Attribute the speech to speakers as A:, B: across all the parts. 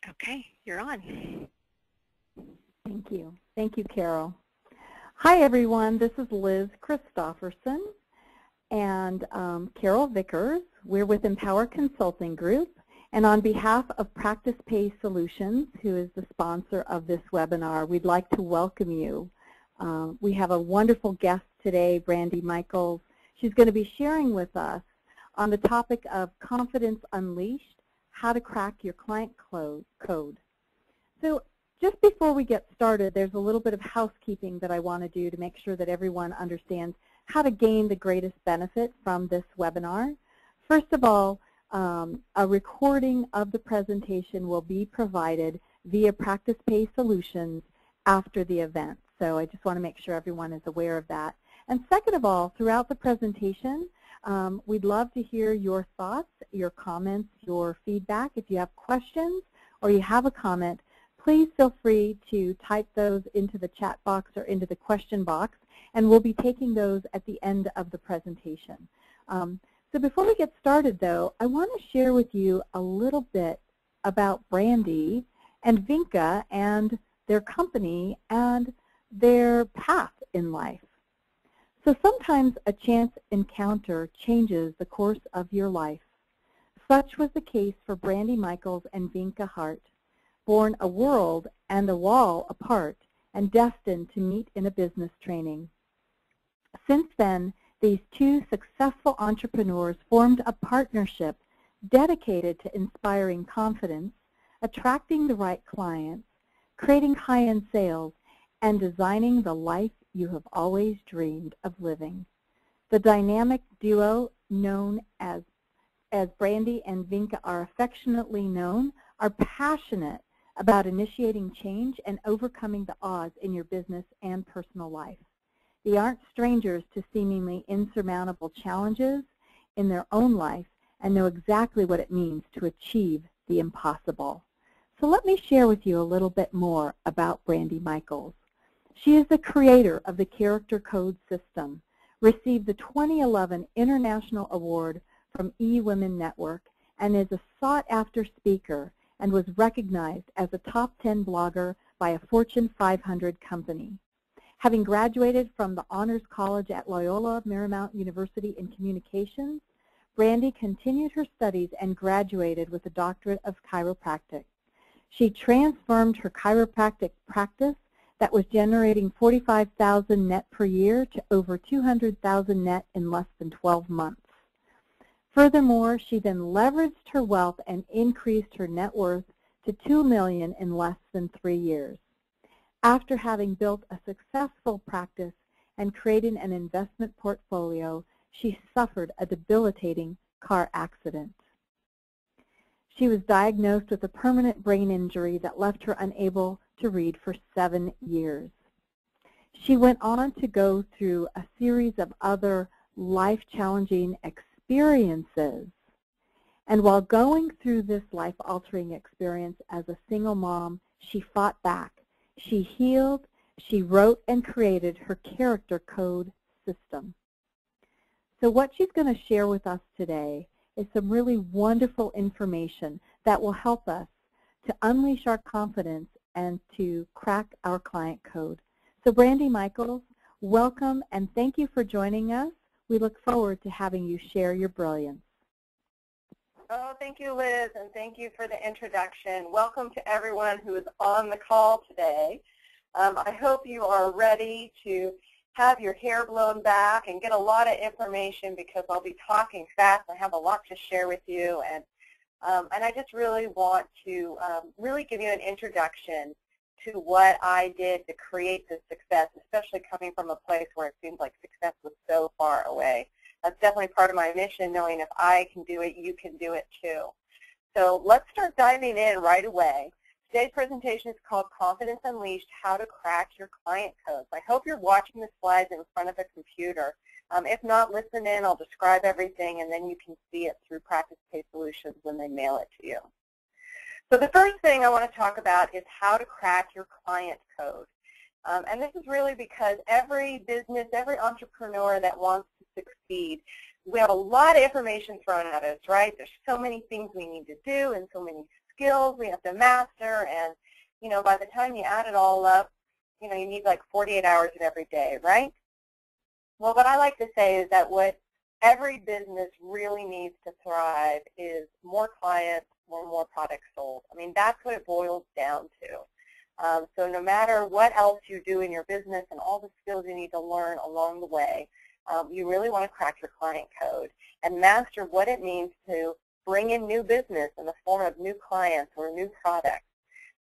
A: Okay, you're on.
B: Thank you. Thank you, Carol. Hi, everyone. This is Liz Christofferson and Carol Vickers. We're with Empower Consulting Group. And on behalf of Practice Pay Solutions, who is the sponsor of this webinar, we'd like to welcome you. We have a wonderful guest today, Brandy Mychals. She's going to be sharing with us on the topic of Confidence Unleashed, how to crack your client code. So just before we get started, there's a little bit of housekeeping that I want to do to make sure that everyone understands how to gain the greatest benefit from this webinar. First of all, a recording of the presentation will be provided via Practice Pay Solutions after the event. So I just want to make sure everyone is aware of that. And second of all, throughout the presentation, we'd love to hear your thoughts, your comments, your feedback. If you have questions or you have a comment, please feel free to type those into the chat box or into the question box, and we'll be taking those at the end of the presentation. So before we get started, though, I want to share with you a little bit about Brandy and Vinka and their company and their path in life. So sometimes a chance encounter changes the course of your life. Such was the case for Brandy Mychals and Vinka Hart, born a world and a wall apart and destined to meet in a business training. Since then, these two successful entrepreneurs formed a partnership dedicated to inspiring confidence, attracting the right clients, creating high-end sales, and designing the life you have always dreamed of living. The dynamic duo known as Brandy and Vinka are affectionately known, are passionate about initiating change and overcoming the odds in your business and personal life. They aren't strangers to seemingly insurmountable challenges in their own life and know exactly what it means to achieve the impossible. So let me share with you a little bit more about Brandy Mychals. She is the creator of the Character Code System, received the 2011 International Award from eWomen Network, and is a sought-after speaker and was recognized as a top 10 blogger by a Fortune 500 company. Having graduated from the Honors College at Loyola Marymount University in Communications, Brandy continued her studies and graduated with a doctorate of chiropractic. She transformed her chiropractic practice that was generating $45,000 net per year to over $200,000 net in less than 12 months. Furthermore, she then leveraged her wealth and increased her net worth to $2 million in less than 3 years. After having built a successful practice and created an investment portfolio, she suffered a debilitating car accident. She was diagnosed with a permanent brain injury that left her unable to read for 7 years. She went on to go through a series of other life-challenging experiences. And while going through this life-altering experience as a single mom, she fought back. She healed, she wrote and created her Character Code System. So what she's going to share with us today is some really wonderful information that will help us to unleash our confidence and to crack our client code. So Brandy Mychals, welcome and thank you for joining us. We look forward to having you share your brilliance.
C: Oh, thank you, Liz, and thank you for the introduction. Welcome to everyone who is on the call today. I hope you are ready to have your hair blown back and get a lot of information because I'll be talking fast. I have a lot to share with you, and I just really want to really give you an introduction to what I did to create this success, especially coming from a place where it seems like success was so far away. That's definitely part of my mission, knowing if I can do it, you can do it too. So let's start diving in right away. Today's presentation is called Confidence Unleashed, How to Crack Your Client Codes. I hope you're watching the slides in front of a computer. If not, listen in. I'll describe everything, and then you can see it through Practice Pay Solutions when they mail it to you. So the first thing I want to talk about is how to crack your client code. And this is really because every business, every entrepreneur that wants to succeed, we have a lot of information thrown at us, right? There's so many things we need to do and so many skills we have to master, and, you know, by the time you add it all up, you know, you need like 48 hours of every day, right? Well, what I like to say is that what every business really needs to thrive is more clients or more products sold. I mean, that's what it boils down to. So no matter what else you do in your business and all the skills you need to learn along the way, you really want to crack your client code and master what it means to bring in new business in the form of new clients or new products.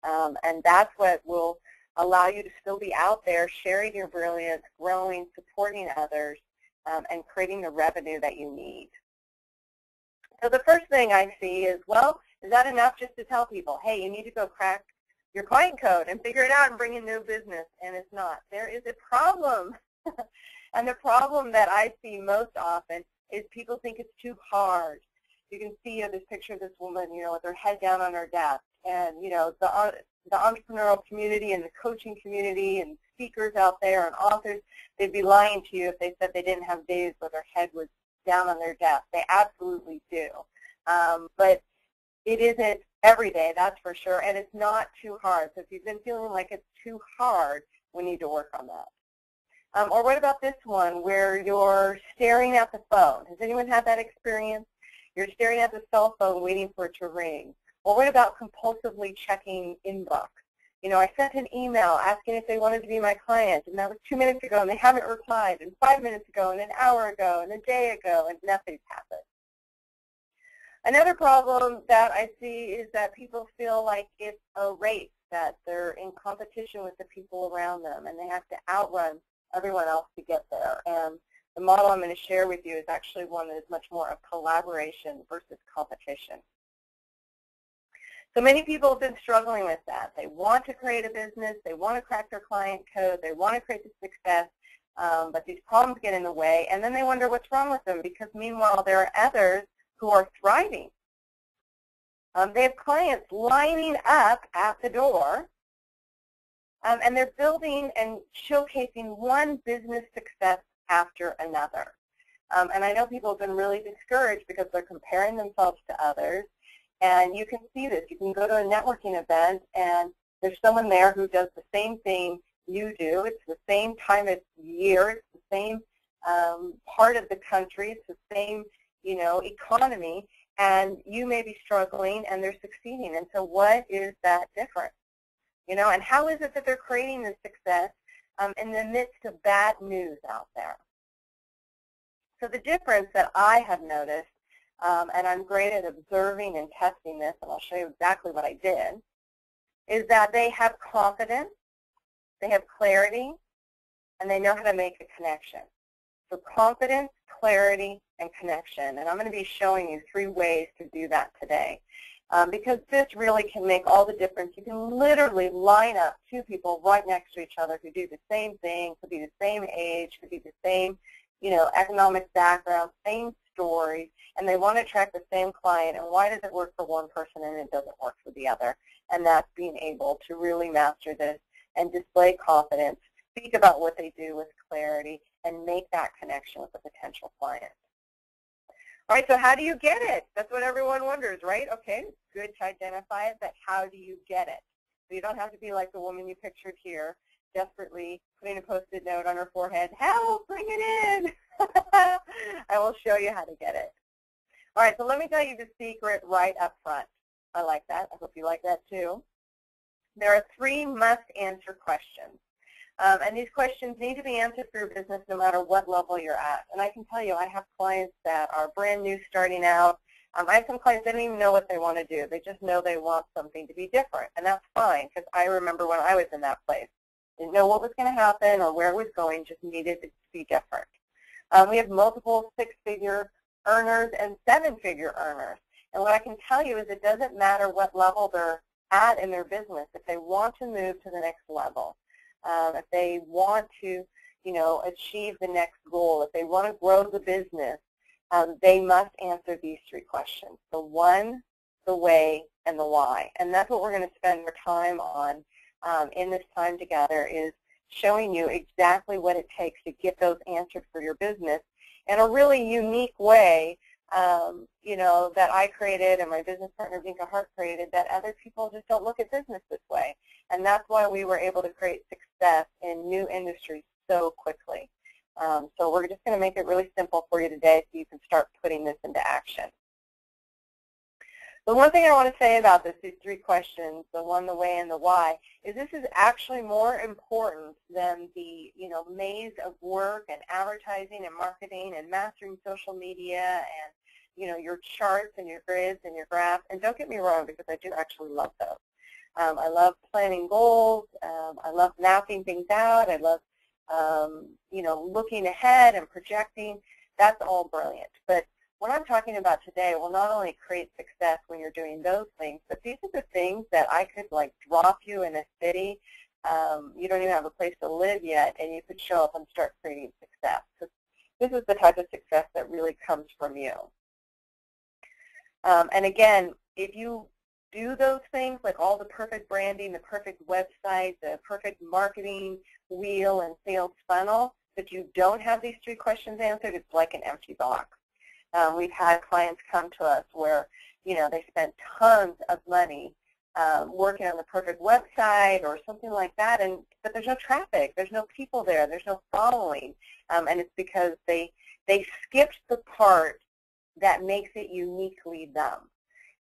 C: And that's what will allow you to still be out there sharing your brilliance, growing, supporting others, and creating the revenue that you need. So the first thing I see is, well, is that enough just to tell people, hey, you need to go crack your client code and figure it out and bring in new business? And it's not. There is a problem. And the problem that I see most often is people think it's too hard. You can see this picture of this woman, you know, with her head down on her desk. And, you know, the entrepreneurial community and the coaching community and speakers out there and authors, they'd be lying to you if they said they didn't have days where their head was down on their desk. They absolutely do. But it isn't every day, that's for sure, and it's not too hard. So if you've been feeling like it's too hard, we need to work on that. Or what about this one where you're staring at the phone? Has anyone had that experience? You're staring at the cell phone waiting for it to ring. Or what about compulsively checking inbox? You know, I sent an email asking if they wanted to be my client, and that was 2 minutes ago, and they haven't replied, and 5 minutes ago, and an hour ago, and a day ago, and nothing's happened. Another problem that I see is that people feel like it's a race, that they're in competition with the people around them, and they have to outrun everyone else to get there. And the model I'm going to share with you is actually one that is much more of collaboration versus competition. So many people have been struggling with that. They want to create a business, they want to crack their client code, they want to create the success, but these problems get in the way, and then they wonder what's wrong with them, because meanwhile there are others who are thriving. They have clients lining up at the door, and they're building and showcasing one business success after another. And I know people have been really discouraged because they're comparing themselves to others. And you can see this. You can go to a networking event, and there's someone there who does the same thing you do. It's the same time of year. It's the same part of the country. It's the same, you know, economy. And you may be struggling, and they're succeeding. And so what is that difference? You know, and how is it that they're creating this success in the midst of bad news out there? So the difference that I have noticed, and I'm great at observing and testing this, and I'll show you exactly what I did, is that they have confidence, they have clarity, and they know how to make a connection. So confidence, clarity, and connection. And I'm going to be showing you 3 ways to do that today. Because this really can make all the difference. You can literally line up 2 people right next to each other who do the same thing, could be the same age, could be the same, you know, economic background, same story, and they want to attract the same client. And why does it work for one person and it doesn't work for the other? And that's being able to really master this and display confidence, speak about what they do with clarity, and make that connection with a potential client. All right, so how do you get it? That's what everyone wonders, right? Okay, it's good to identify it, but how do you get it? So you don't have to be like the woman you pictured here, desperately putting a Post-it note on her forehead, help, bring it in. I will show you how to get it. All right, so let me tell you the secret right up front. I like that. I hope you like that too. There are 3 must-answer questions. And these questions need to be answered for your business no matter what level you're at. And I can tell you, I have clients that are brand new starting out. I have some clients that don't even know what they want to do. They just know they want something to be different. And that's fine, because I remember when I was in that place. Didn't know what was going to happen or where it was going, just needed it to be different. We have multiple 6-figure earners and 7-figure earners. And what I can tell you is it doesn't matter what level they're at in their business. If they want to move to the next level, if they want to, you know, achieve the next goal, if they want to grow the business, they must answer these 3 questions: the when, the way, and the why. And that's what we're going to spend our time on in this time together, is showing you exactly what it takes to get those answered for your business in a really unique way you know, that I created and my business partner Vinka Hart created, that other people just don't look at business this way. And that's why we were able to create success in new industries so quickly. So we're just going to make it really simple for you today so you can start putting this into action. The one thing I want to say about this, these 3 questions, the when, the way, and the why, is this is actually more important than the, you know, maze of work and advertising and marketing and mastering social media and, you know, your charts and your grids and your graphs. And don't get me wrong, because I do actually love those. I love planning goals. I love mapping things out. I love, you know, looking ahead and projecting. That's all brilliant. But what I'm talking about today will not only create success when you're doing those things, but these are the things that I could, like, drop you in a city. You don't even have a place to live yet, and you could show up and start creating success. Because this is the type of success that really comes from you. And again, if you do those things, like all the perfect branding, the perfect website, the perfect marketing wheel and sales funnel, but you don't have these 3 questions answered, it's like an empty box. We've had clients come to us where, you know, they spent tons of money working on the perfect website or something like that, but there's no traffic, there's no people there, there's no following, and it's because they skipped the part that makes it uniquely them.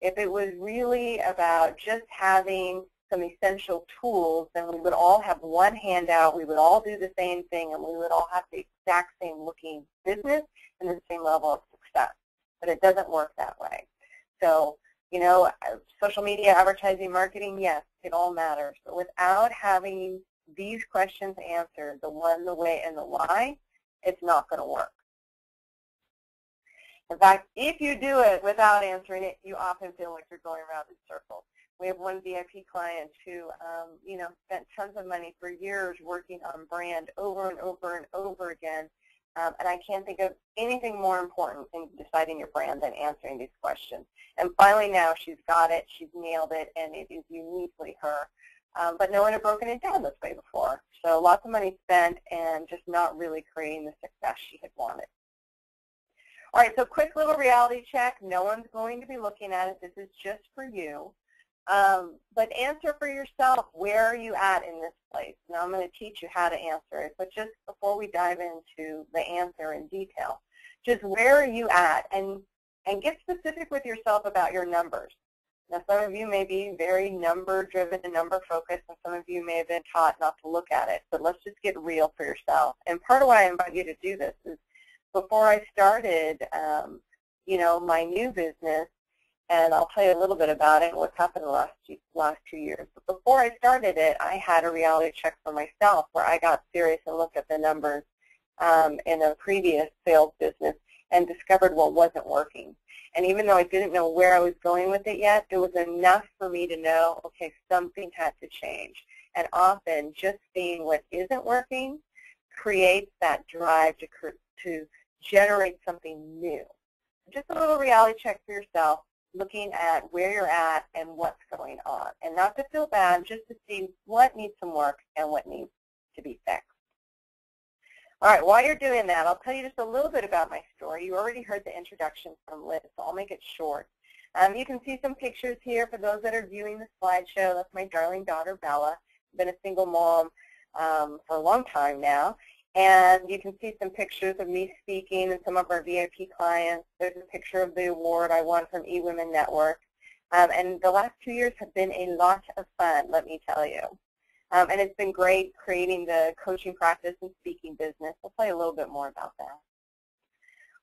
C: If it was really about just having some essential tools, then we would all have one handout, we would all do the same thing, and we would all have the exact same looking business and the same level of success. But it doesn't work that way. So, you know, social media, advertising, marketing, yes, it all matters. But without having these questions answered, the when, the way, and the why, it's not going to work. In fact, if you do it without answering it, you often feel like you're going around in circles. We have one VIP client who, you know, spent tons of money for years working on brand over and over and over again, and I can't think of anything more important in deciding your brand than answering these questions. And finally now she's got it, she's nailed it, and it is uniquely her. But no one had broken it down this way before. So lots of money spent and just not really creating the success she had wanted. All right, so quick little reality check. No one's going to be looking at it. This is just for you. But answer for yourself, where are you at in this place? Now I'm going to teach you how to answer it, but just before we dive into the answer in detail, just where are you at? And get specific with yourself about your numbers. Now some of you may be very number-driven and number-focused, and some of you may have been taught not to look at it, but let's just get real for yourself. And part of why I invite you to do this is before I started, you know, my new business, and I'll tell you a little bit about it and what's happened in the last 2 years. But before I started it, I had a reality check for myself where I got serious and looked at the numbers in a previous sales business and discovered what wasn't working. And even though I didn't know where I was going with it yet, it was enough for me to know, okay, something had to change. And often just seeing what isn't working creates that drive to generate something new. Just a little reality check for yourself, looking at where you're at and what's going on. And not to feel bad, just to see what needs some work and what needs to be fixed. All right, while you're doing that, I'll tell you just a little bit about my story. You already heard the introduction from Liz, so I'll make it short. You can see some pictures here for those that are viewing the slideshow. That's my darling daughter, Bella. I've been a single mom for a long time now. And you can see some pictures of me speaking and some of our VIP clients. There's a picture of the award I won from eWomen Network. And the last 2 years have been a lot of fun, let me tell you. And it's been great creating the coaching practice and speaking business. I'll tell you a little bit more about that.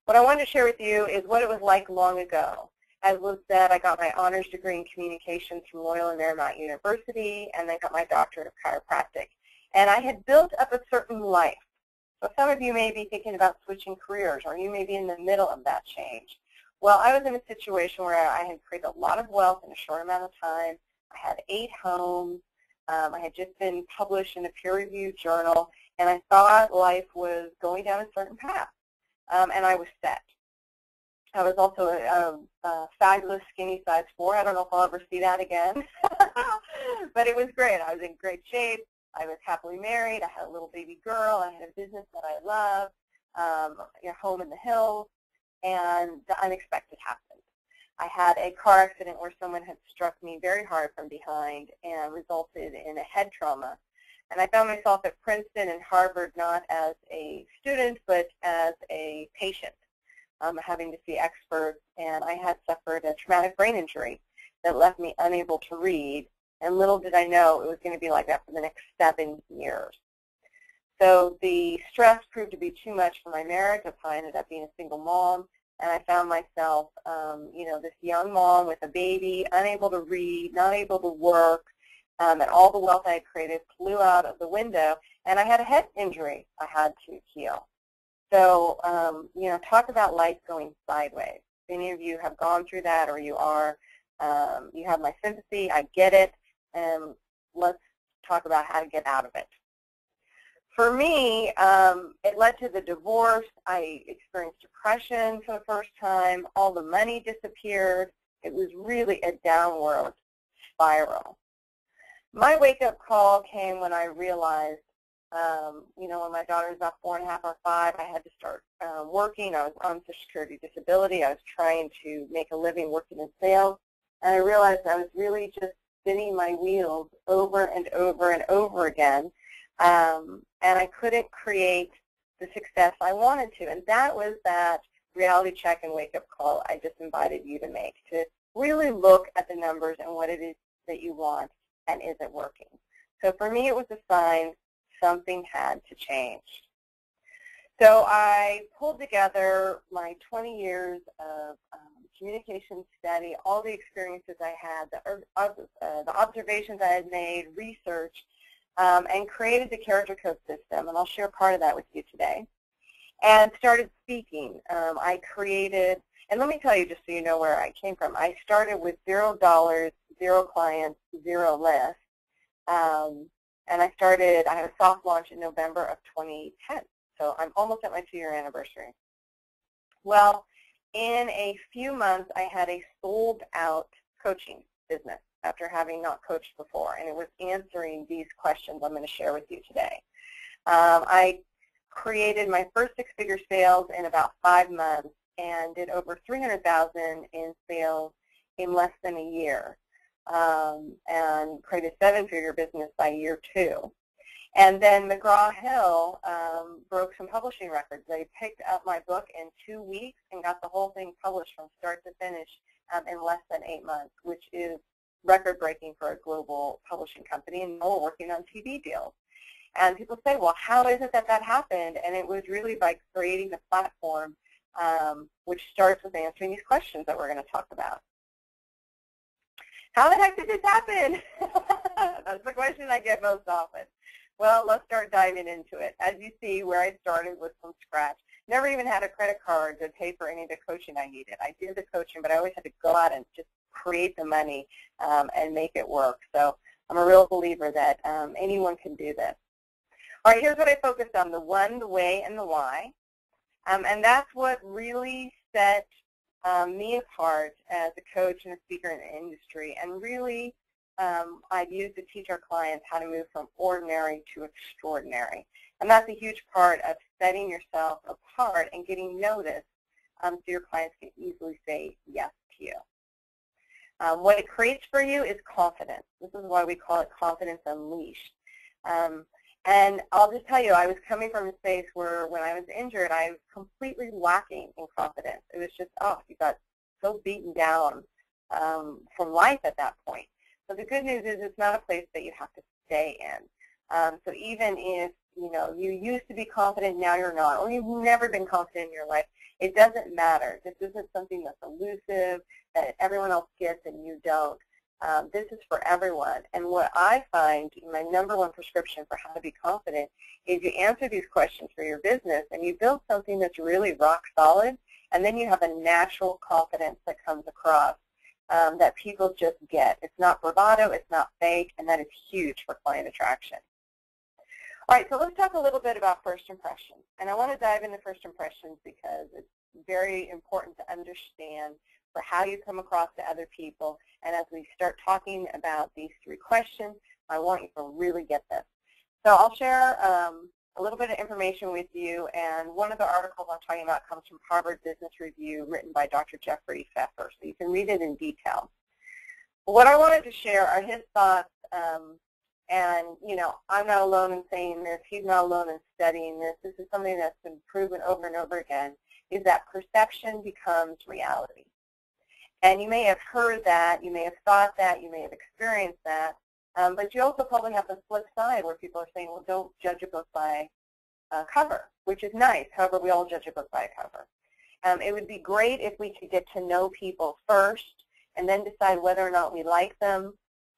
C: What I wanted to share with you is what it was like long ago. As Liz said, I got my honors degree in communications from Loyola and Marymount University, and then got my doctorate of chiropractic. And I had built up a certain life. So some of you may be thinking about switching careers, or you may be in the middle of that change. Well, I was in a situation where I had created a lot of wealth in a short amount of time. I had 8 homes. I had just been published in a peer-reviewed journal, and I thought life was going down a certain path, and I was set. I was also a fabulous skinny size 4. I don't know if I'll ever see that again, but it was great. I was in great shape. I was happily married. I had a little baby girl. I had a business that I love, a home in the hills, and the unexpected happened. I had a car accident where someone had struck me very hard from behind and resulted in a head trauma. And I found myself at Princeton and Harvard not as a student, but as a patient, having to see experts. And I had suffered a traumatic brain injury that left me unable to read. And little did I know it was going to be like that for the next 7 years. So the stress proved to be too much for my marriage. I ended up being a single mom. And I found myself, this young mom with a baby, unable to read, not able to work, and all the wealth I had created flew out of the window, and I had a head injury I had to heal. So, talk about life going sideways. If any of you have gone through that, or you are, you have my sympathy, I get it, and let's talk about how to get out of it. For me, it led to the divorce. I experienced depression for the first time. All the money disappeared. It was really a downward spiral. My wake-up call came when I realized, when my daughter was about 4.5 or 5, I had to start working. I was on Social Security disability. I was trying to make a living working in sales. And I realized I was really just spinning my wheels over and over and over again. And I couldn't create the success I wanted to. And that was that reality check and wake-up call I just invited you to make, to really look at the numbers and what it is that you want and is it working. So for me, it was a sign something had to change. So I pulled together my 20 years of communication study, all the experiences I had, the observations I had made, research, and created the character code system, and I'll share part of that with you today, and started speaking. I created, and let me tell you just so you know where I came from, I started with $0, 0 clients, 0 lists, and I had a soft launch in November of 2010, so I'm almost at my 2-year anniversary. Well, in a few months, I had a sold-out coaching business after having not coached before, and it was answering these questions I'm going to share with you today. I created my first 6-figure sales in about 5 months and did over $300,000 in sales in less than a year, and created a 7-figure business by year 2. And then McGraw-Hill broke some publishing records. They picked up my book in 2 weeks and got the whole thing published from start to finish in less than 8 months, which is record-breaking for a global publishing company, and now we're working on TV deals. And people say, well, how is it that that happened? And it was really by creating the platform, which starts with answering these questions that we're going to talk about. How the heck did this happen? That's the question I get most often. Well, let's start diving into it. As you see, where I started was from scratch. Never even had a credit card to pay for any of the coaching I needed. I did the coaching, but I always had to go out and just create the money and make it work. So I'm a real believer that anyone can do this. All right, here's what I focused on, the when, the way, and the why. And that's what really set me apart as a coach and a speaker in the industry. And really, I've used to teach our clients how to move from ordinary to extraordinary. And that's a huge part of setting yourself apart and getting noticed so your clients can easily say yes to you. What it creates for you is confidence. This is why we call it confidence unleashed. And I'll just tell you, I was coming from a space where when I was injured, I was completely lacking in confidence. It was just, you got so beaten down from life at that point. So the good news is it's not a place that you have to stay in. So even if, you used to be confident, now you're not, or you've never been confident in your life, it doesn't matter. This isn't something that's elusive, that everyone else gets and you don't. This is for everyone. And what I find, my #1 prescription for how to be confident is you answer these questions for your business and you build something that's really rock solid, and then you have a natural confidence that comes across that people just get. It's not bravado, it's not fake, and that is huge for client attraction. All right, so let's talk a little bit about first impressions. And I want to dive into first impressions because it's very important to understand for how you come across to other people. And as we start talking about these 3 questions, I want you to really get this. So I'll share a little bit of information with you, and one of the articles I'm talking about comes from Harvard Business Review, written by Dr. Jeffrey Pfeffer, so you can read it in detail. What I wanted to share are his thoughts, and I'm not alone in saying this, he's not alone in studying this. This is something that's been proven over and over again, is that perception becomes reality. And you may have heard that, you may have thought that, you may have experienced that, but you also probably have the flip side where people are saying, well, don't judge a book by cover, which is nice. However, we all judge a book by a cover. It would be great if we could get to know people first and then decide whether or not we like them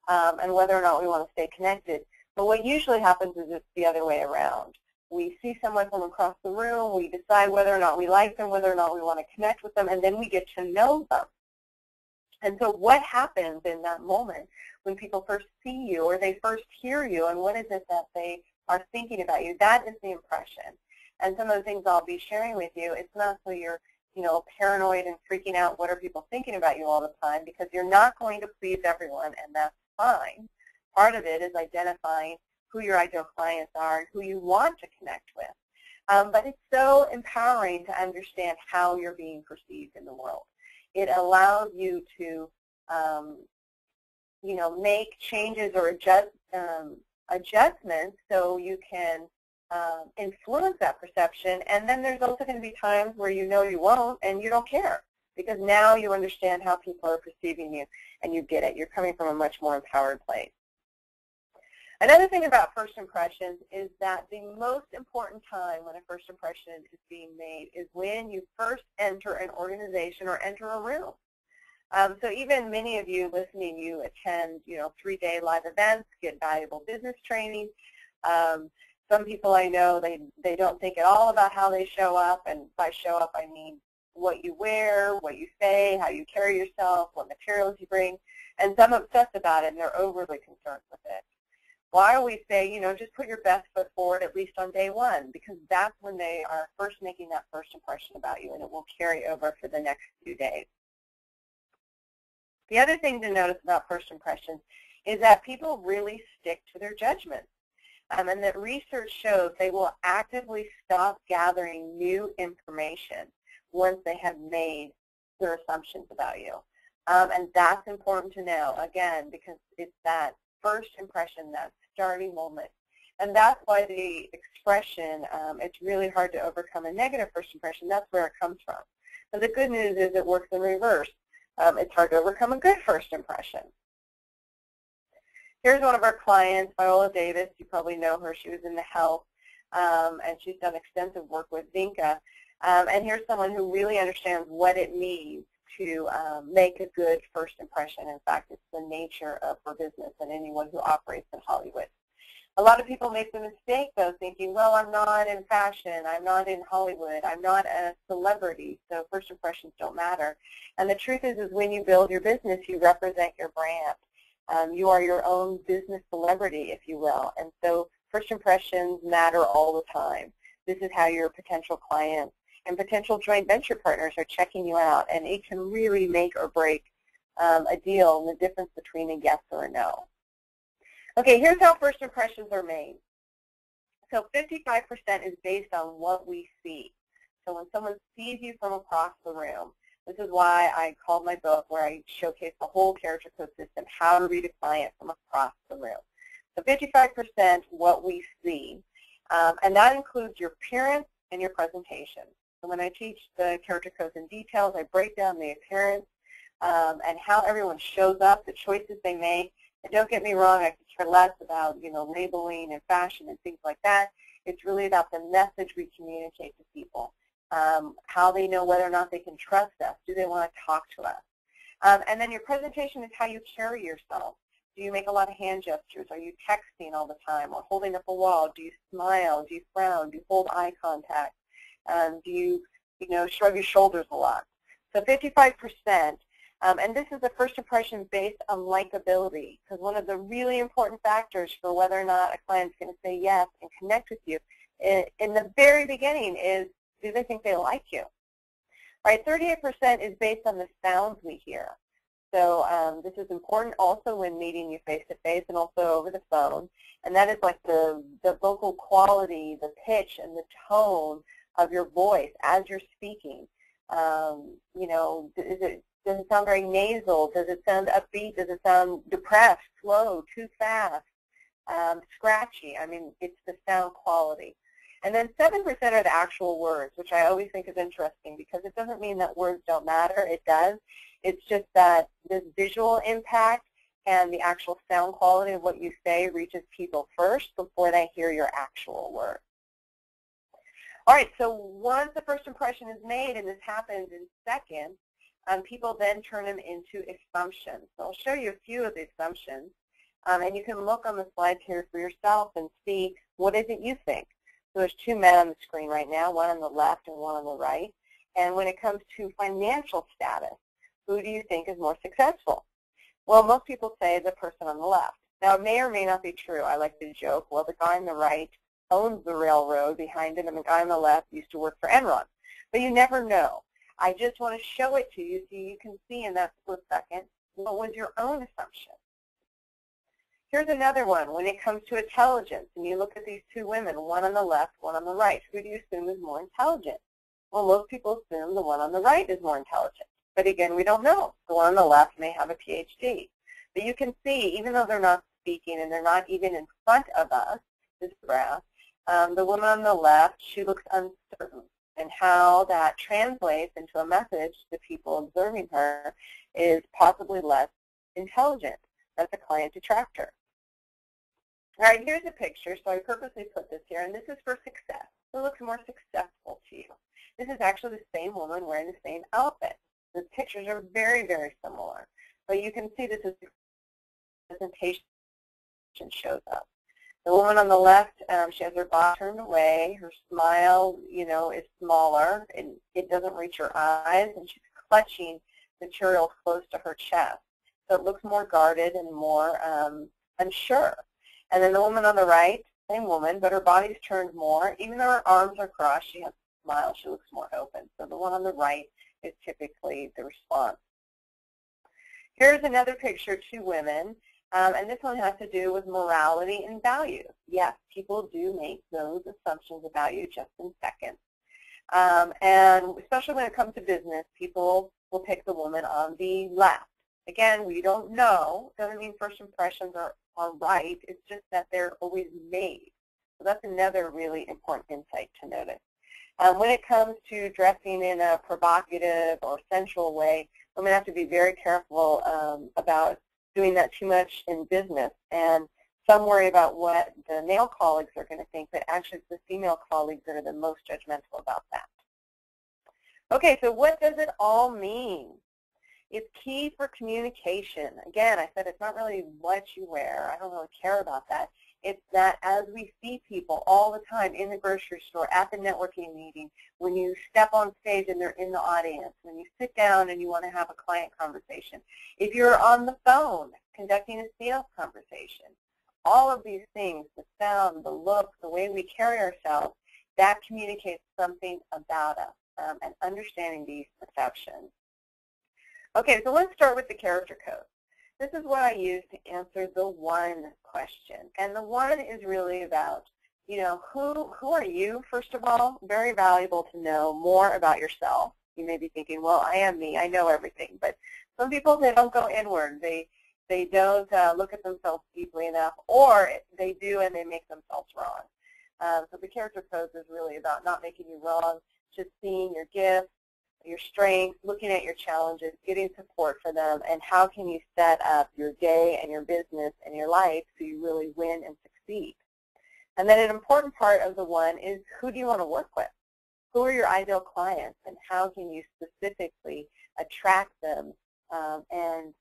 C: and whether or not we want to stay connected. But what usually happens is it's the other way around. We see someone from across the room, we decide whether or not we like them, whether or not we want to connect with them, and then we get to know them. And so what happens in that moment when people first see you or they first hear you, and what is it that they are thinking about you? That is the impression. And some of the things I'll be sharing with you, it's not so you're paranoid and freaking out, what are people thinking about you all the time, because you're not going to please everyone, and that's fine. Part of it is identifying who your ideal clients are and who you want to connect with. But it's so empowering to understand how you're being perceived in the world. It allows you to, make changes or adjustments so you can influence that perception. And then there's also going to be times where you won't and you don't care, because now you understand how people are perceiving you and you get it. You're coming from a much more empowered place. Another thing about first impressions is that the most important time when a first impression is being made is when you first enter an organization or enter a room. So even many of you listening, you attend, 3-day live events, get valuable business training. Some people I know, they don't think at all about how they show up, and by show up I mean what you wear, what you say, how you carry yourself, what materials you bring, and some obsess about it and they're overly concerned with it. Well, I always say, just put your best foot forward at least on day one, because that's when they are first making that first impression about you, and it will carry over for the next few days. The other thing to notice about first impressions is that people really stick to their judgments, and that research shows they will actively stop gathering new information once they have made their assumptions about you. And that's important to know, again, because it's that first impression, that starting moment. And that's why the expression, it's really hard to overcome a negative first impression. That's where it comes from. But the good news is it works in reverse. It's hard to overcome a good first impression. Here's one of our clients, Viola Davis. You probably know her. She was in the health, and she's done extensive work with Vinca. And here's someone who really understands what it means to make a good first impression. In fact, it's the nature of her business and anyone who operates in Hollywood. A lot of people make the mistake, though, thinking, well, I'm not in fashion, I'm not in Hollywood, I'm not a celebrity, so first impressions don't matter. And the truth is when you build your business, you represent your brand. You are your own business celebrity, if you will. And so first impressions matter all the time. This is how your potential clients and potential joint venture partners are checking you out, and it can really make or break a deal and the difference between a yes or a no. Okay, here's how first impressions are made. So 55% is based on what we see. So when someone sees you from across the room, this is why I called my book where I showcase the whole character code system, how to read a client from across the room. So 55% what we see, and that includes your appearance and your presentation. So when I teach the character codes in details, I break down the appearance and how everyone shows up, the choices they make. And don't get me wrong, I could care less about labeling and fashion and things like that. It's really about the message we communicate to people, how they know whether or not they can trust us. Do they want to talk to us? And then your presentation is how you carry yourself. Do you make a lot of hand gestures? Are you texting all the time or holding up a wall? Do you smile? Do you frown? Do you hold eye contact? Do you, shrug your shoulders a lot? So 55%. And this is the first impression based on likability, because one of the really important factors for whether or not a client's going to say yes and connect with you in the very beginning is, do they think they like you? Right? 38% is based on the sounds we hear. So this is important also when meeting you face-to-face and also over the phone. And that is like the vocal quality, the pitch, and the tone of your voice as you're speaking. You know, does it sound very nasal? Does it sound upbeat? Does it sound depressed, slow, too fast, scratchy? I mean, it's the sound quality. And then 7% are the actual words, which I always think is interesting because it doesn't mean that words don't matter. It does. It's just that this visual impact and the actual sound quality of what you say reaches people first before they hear your actual words. All right, so once the first impression is made, and this happens in seconds, people then turn them into assumptions. So I'll show you a few of the assumptions, and you can look on the slides here for yourself and see what is it you think. So there's two men on the screen right now, one on the left and one on the right. And when it comes to financial status, who do you think is more successful? Well, most people say the person on the left. Now, it may or may not be true. I like to joke, well, the guy on the right owns the railroad behind it, and the guy on the left used to work for Enron. But you never know. I just want to show it to you so you can see in that split second what was your own assumption. Here's another one. When it comes to intelligence, and you look at these two women, one on the left, one on the right, who do you assume is more intelligent? Well, most people assume the one on the right is more intelligent. But again, we don't know. The one on the left may have a PhD. But you can see, even though they're not speaking and they're not even in front of us, this graph, the woman on the left, she looks uncertain. And how that translates into a message to people observing her is possibly less intelligent. That's a client detractor. All right, here's a picture. So I purposely put this here, and this is for success. Who looks more successful to you? This is actually the same woman wearing the same outfit. The pictures are very, very similar. But you can see this is presentation shows up. The woman on the left, she has her body turned away. Her smile, you know, is smaller, and it doesn't reach her eyes, and she's clutching material close to her chest. So it looks more guarded and more unsure. And then the woman on the right, same woman, but her body's turned more. Even though her arms are crossed, she has a smile. She looks more open. So the one on the right is typically the response. Here's another picture, two women. And this one has to do with morality and values. Yes, people do make those assumptions about you just in seconds. And especially when it comes to business, people will pick the woman on the left. Again, we don't know. It doesn't mean first impressions are right. It's just that they're always made. So that's another really important insight to notice. When it comes to dressing in a provocative or sensual way, women have to be very careful about doing that too much in business, and some worry about what the male colleagues are going to think, but actually it's the female colleagues that are the most judgmental about that. Okay, so what does it all mean? It's key for communication. Again, I said it's not really what you wear. I don't really care about that. It's that as we see people all the time in the grocery store, at the networking meeting, when you step on stage and they're in the audience, when you sit down and you want to have a client conversation, if you're on the phone conducting a sales conversation, all of these things, the sound, the look, the way we carry ourselves, that communicates something about us, and understanding these perceptions. Okay, so let's start with the character code. This is what I use to answer the one question. And the one is really about, you know, who are you, first of all? Very valuable to know more about yourself. You may be thinking, well, I am me. I know everything. But some people, they don't go inward. They don't look at themselves deeply enough, or they do and they make themselves wrong. So the character code is really about not making you wrong, just seeing your gifts, your strengths, looking at your challenges, getting support for them, and how can you set up your day and your business and your life so you really win and succeed. And then an important part of the one is, who do you want to work with? Who are your ideal clients, and how can you specifically attract them and,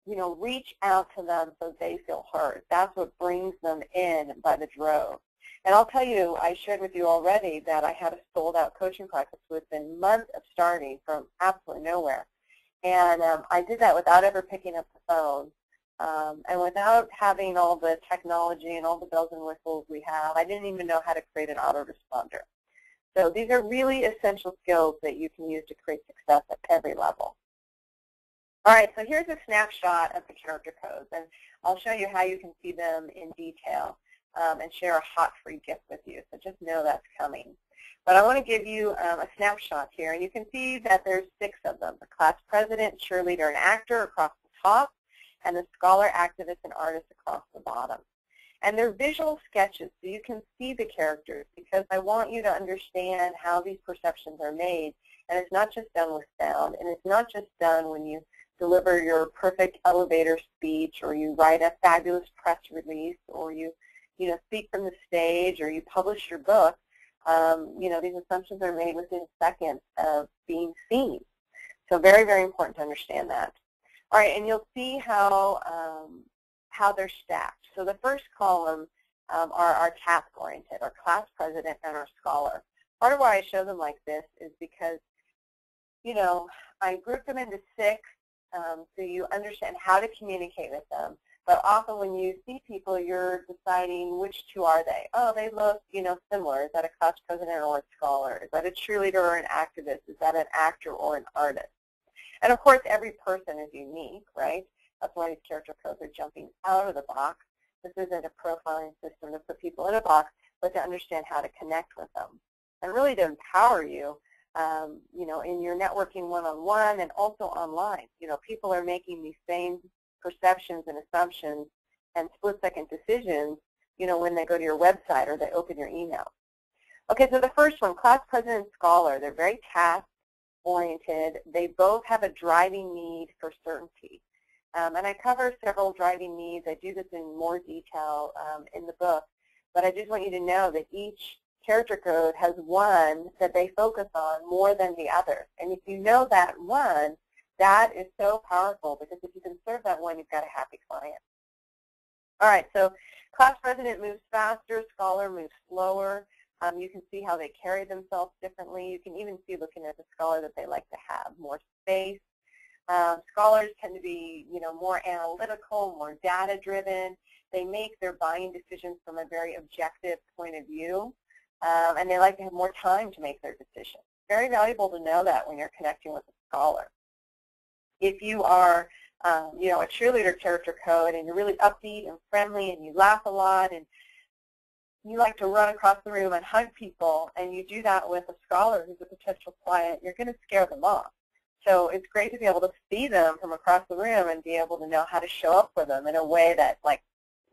C: you know, reach out to them so they feel heard. That's what brings them in by the drove. And I'll tell you, I shared with you already that I had a sold-out coaching practice within months of starting from absolutely nowhere. And I did that without ever picking up the phone and without having all the technology and all the bells and whistles we have. I didn't even know how to create an autoresponder. So these are really essential skills that you can use to create success at every level. All right, so here's a snapshot of the character codes, and I'll show you how you can see them in detail and share a hot free gift with you, so just know that's coming. But I want to give you a snapshot here, and you can see that there's 6 of them: the class president, cheerleader, and actor across the top, and the scholar, activist, and artist across the bottom. And they're visual sketches, so you can see the characters, because I want you to understand how these perceptions are made. And it's not just done with sound, and it's not just done when you deliver your perfect elevator speech, or you write a fabulous press release, or you speak from the stage, or you publish your book. These assumptions are made within seconds of being seen. So very, very important to understand that. All right, and you'll see how they're stacked. So the first column are our task-oriented, our class president and our scholar. Part of why I show them like this is because, I group them into 6 so you understand how to communicate with them. But often when you see people, you're deciding which 2 are they. Oh, they look, similar. Is that a class president or a scholar? Is that a cheerleader or an activist? Is that an actor or an artist? And of course, every person is unique, right? That's why these character codes are jumping out of the box. This isn't a profiling system to put people in a box, but to understand how to connect with them. And really to empower you, in your networking one-on-one and also online. People are making these same perceptions and assumptions and split-second decisions, when they go to your website or they open your email. Okay, so the first one, class president and scholar, they're very task-oriented. They both have a driving need for certainty. And I cover several driving needs. I do this in more detail in the book. But I just want you to know that each character code has one that they focus on more than the other. And if you know that one, that is so powerful, because if you can serve that one, you've got a happy client. All right, so class president moves faster, scholar moves slower. You can see how they carry themselves differently. You can even see, looking at the scholar, that they like to have more space. Scholars tend to be, more analytical, more data-driven. They make their buying decisions from a very objective point of view, and they like to have more time to make their decisions. Very valuable to know that when you're connecting with a scholar. If you are, a cheerleader character code, and you're really upbeat and friendly, and you laugh a lot, and you like to run across the room and hug people, and you do that with a scholar who's a potential client, you're going to scare them off. So it's great to be able to see them from across the room and be able to know how to show up for them in a way that,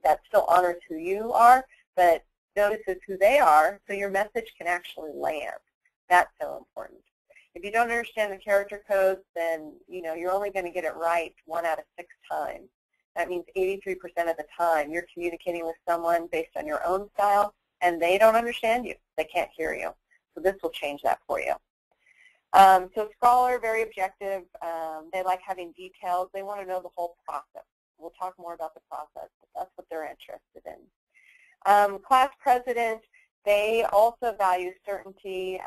C: that still honors who you are, but notices who they are, so your message can actually land. That's so important. If you don't understand the character codes, then you're only going to get it right 1 out of 6 times. That means 83% of the time you're communicating with someone based on your own style, and they don't understand you. They can't hear you. So this will change that for you. So scholar, very objective. They like having details. They want to know the whole process. We'll talk more about the process, but that's what they're interested in. Class president, they also value certainty.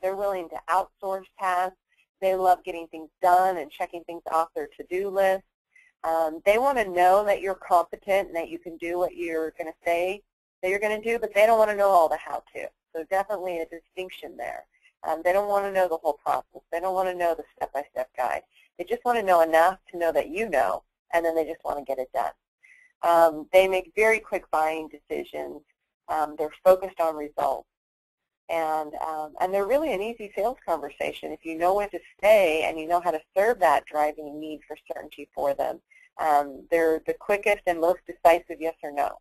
C: They're willing to outsource tasks. They love getting things done and checking things off their to-do list. They want to know that you're competent and that you can do what you're going to say that you're going to do, but they don't want to know all the how-to. So definitely a distinction there. They don't want to know the whole process. They don't want to know the step-by-step guide. They just want to know enough to know that you know, and then they just want to get it done. They make very quick buying decisions. They're focused on results. And they're really an easy sales conversation. If you know when to stay and you know how to serve that driving need for certainty for them, they're the quickest and most decisive yes or no.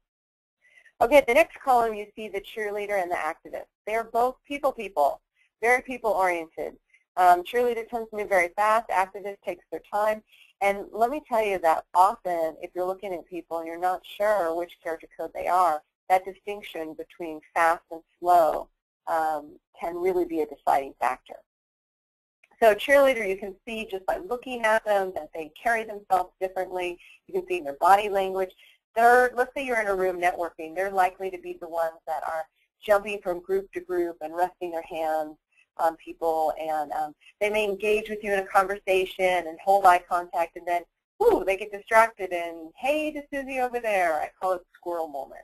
C: Okay, the next column you see the cheerleader and the activist. They're both people, very people-oriented. Cheerleader tends to move very fast. Activist takes their time. And let me tell you that often, if you're looking at people and you're not sure which character code they are, that distinction between fast and slow can really be a deciding factor. So cheerleader, you can see just by looking at them that they carry themselves differently. You can see in their body language. Let's say you're in a room networking. They're likely to be the ones that are jumping from group to group and resting their hands on people, and they may engage with you in a conversation and hold eye contact, and then, whoo, they get distracted and, hey, to Susie over there. I call it squirrel moment.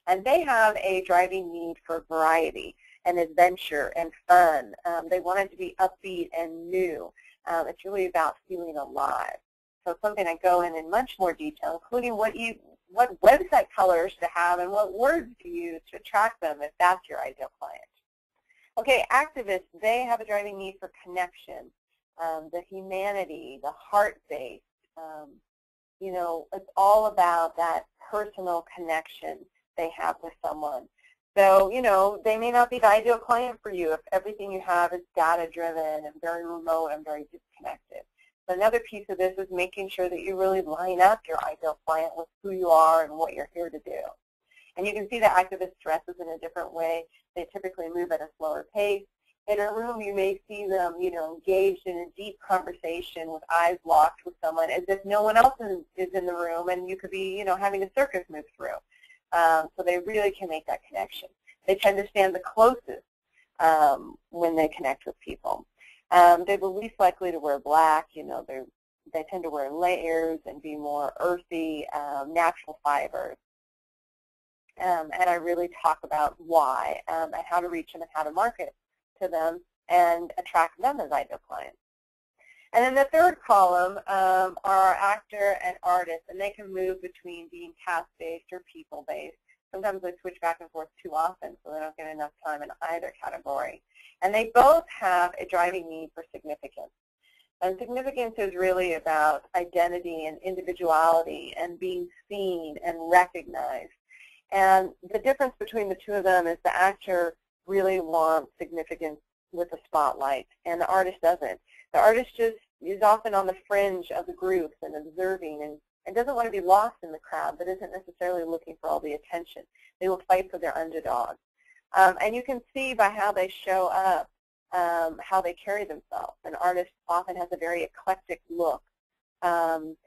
C: And they have a driving need for variety and adventure and fun. They want it to be upbeat and new. It's really about feeling alive. So it's something I go in much more detail, including what website colors to have and what words to use to attract them if that's your ideal client. Okay, activists, they have a driving need for connection, the humanity, the heart-based. You know, it's all about that personal connection they have with someone. So, you know, they may not be the ideal client for you if everything you have is data-driven and very remote and very disconnected. But another piece of this is making sure that you really line up your ideal client with who you are and what you're here to do. And you can see that activist dresses in a different way. They typically move at a slower pace. In a room, you may see them, you know, engaged in a deep conversation with eyes locked with someone as if no one else is in the room, and you could be, you know, having a circus move through. So they really can make that connection. They tend to stand the closest when they connect with people. They're the least likely to wear black. You know, they tend to wear layers and be more earthy, natural fibers. And I really talk about why and how to reach them and how to market to them and attract them as ideal clients. And then the third column are our actor and artist, and they can move between being task-based or people-based. Sometimes they switch back and forth too often, so they don't get enough time in either category. And they both have a driving need for significance. And significance is really about identity and individuality and being seen and recognized. And the difference between the two of them is the actor really wants significance with the spotlight, and the artist doesn't. The artist just is often on the fringe of the groups and observing and doesn't want to be lost in the crowd, but isn't necessarily looking for all the attention. They will fight for their underdog. And you can see by how they show up how they carry themselves. An artist often has a very eclectic look. And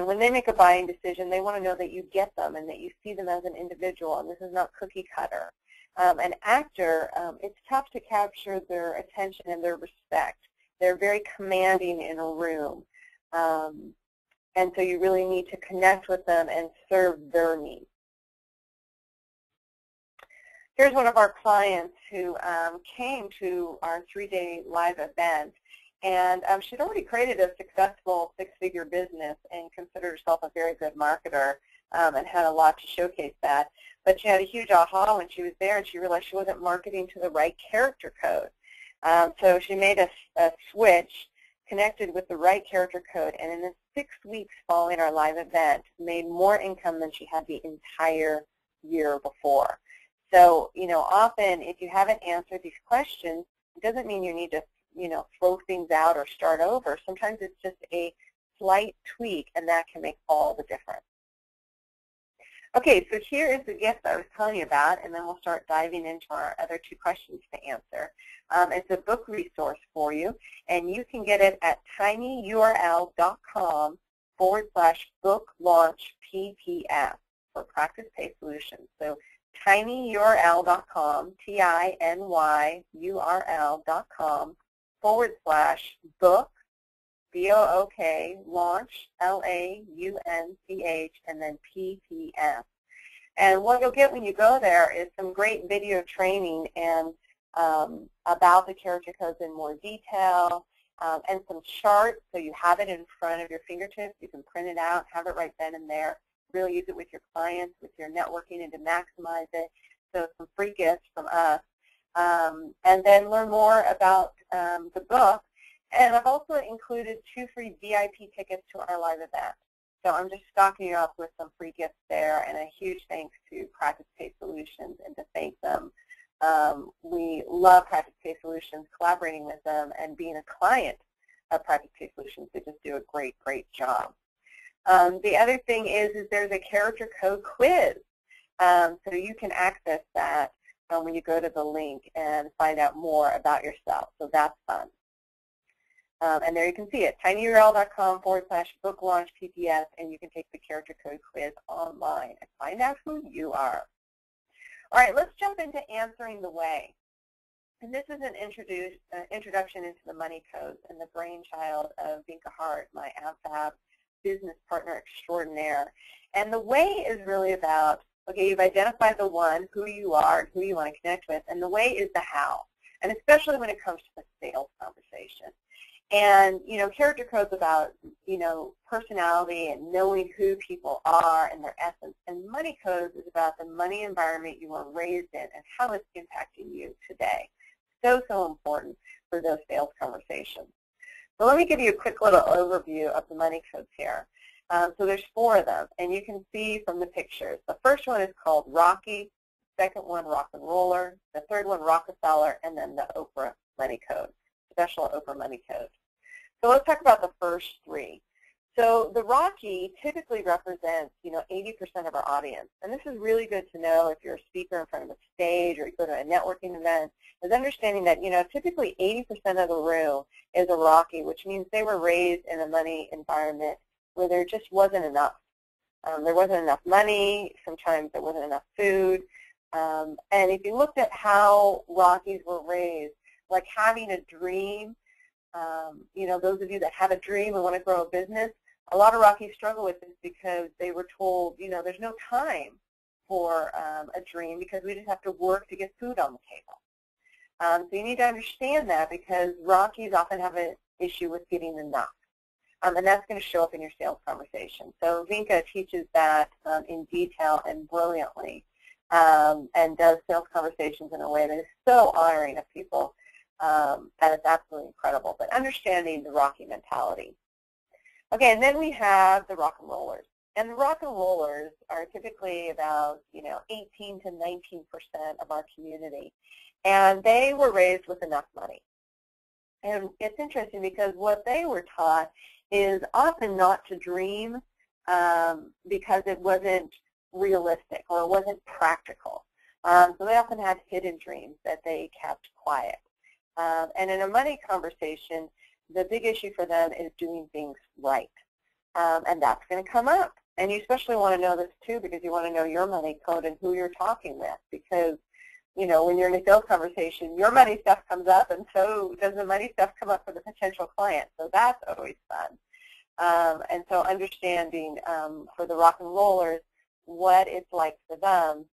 C: when they make a buying decision, they want to know that you get them and that you see them as an individual, and this is not cookie cutter. An actor, it's tough to capture their attention and their respect. They're very commanding in a room. And so you really need to connect with them and serve their needs. Here's one of our clients who came to our 3-day live event. And she'd already created a successful 6-figure business and considered herself a very good marketer and had a lot to showcase that. But she had a huge aha when she was there, and she realized she wasn't marketing to the right character code. So she made a switch, connected with the right character code, and in the 6 weeks following our live event, made more income than she had the entire year before. So, you know, often if you haven't answered these questions, it doesn't mean you need to, you know, throw things out or start over. Sometimes it's just a slight tweak, and that can make all the difference. Okay, so here is the gift I was telling you about, and then we'll start diving into our other 2 questions to answer. It's a book resource for you, and you can get it at tinyurl.com/book-launch-PPS for Practice-Pay Solutions. So tinyurl.com, tinyurl.com/book, B-O-O-K, launch, L-A-U-N-C-H, and then P-P-S. And what you'll get when you go there is some great video training and about the character codes in more detail, and some charts so you have it in front of your fingertips. You can print it out, have it right then and there, really use it with your clients, with your networking, and to maximize it. So some free gifts from us. And then learn more about the book. And I've also included 2 free VIP tickets to our live event. So I'm just stocking you up with some free gifts there, and a huge thanks to Practice-Pay Solutions, and to thank them. We love Practice-Pay Solutions, collaborating with them, and being a client of Practice-Pay Solutions. They just do a great, great job. The other thing is there's a character code quiz. So you can access that when you go to the link and find out more about yourself. So that's fun. And there you can see it, tinyurl.com/book-launch-PPS, and you can take the character code quiz online and find out who you are. All right, let's jump into answering the way. And this is an introduction into the money codes and the brainchild of Vinka Hart, my ABFAB business partner extraordinaire. And the way is really about, okay, you've identified the one, who you are, who you want to connect with, and the way is the how, and especially when it comes to the sales conversation. And, character code's about, personality and knowing who people are and their essence. And money codes is about the money environment you were raised in and how it's impacting you today. So, so important for those sales conversations. So let me give you a quick little overview of the money codes here. So there's 4 of them, and you can see from the pictures. The first one is called Rocky, second one Rock and Roller, the third one Rockefeller, and then the Oprah money code, special Oprah money code. So let's talk about the first 3. So the Rocky typically represents, 80% of our audience. And this is really good to know if you're a speaker in front of a stage or you go to a networking event, is understanding that, typically 80% of the room is a Rocky, which means they were raised in a money environment where there just wasn't enough. There wasn't enough money. Sometimes there wasn't enough food. And if you looked at how Rockies were raised, like having a dream, those of you that have a dream and want to grow a business, a lot of Rockies struggle with this because they were told, there's no time for a dream because we just have to work to get food on the table. So you need to understand that because Rockies often have an issue with getting enough. And that's going to show up in your sales conversation. So Vinka teaches that in detail and brilliantly and does sales conversations in a way that is so honoring of people. That is absolutely incredible, but understanding the Rocky mentality. Okay, and then we have the Rock and Rollers. And the Rock and Rollers are typically about, 18 to 19% of our community. And they were raised with enough money. And it's interesting because what they were taught is often not to dream because it wasn't realistic or it wasn't practical. So they often had hidden dreams that they kept quiet. And in a money conversation, the big issue for them is doing things right. And that's going to come up. And you especially want to know this, too, because you want to know your money code and who you're talking with. Because, when you're in a sales conversation, your money stuff comes up, and so does the money stuff come up for the potential client. So that's always fun. And so understanding for the Rock and Rollers what it's like for them.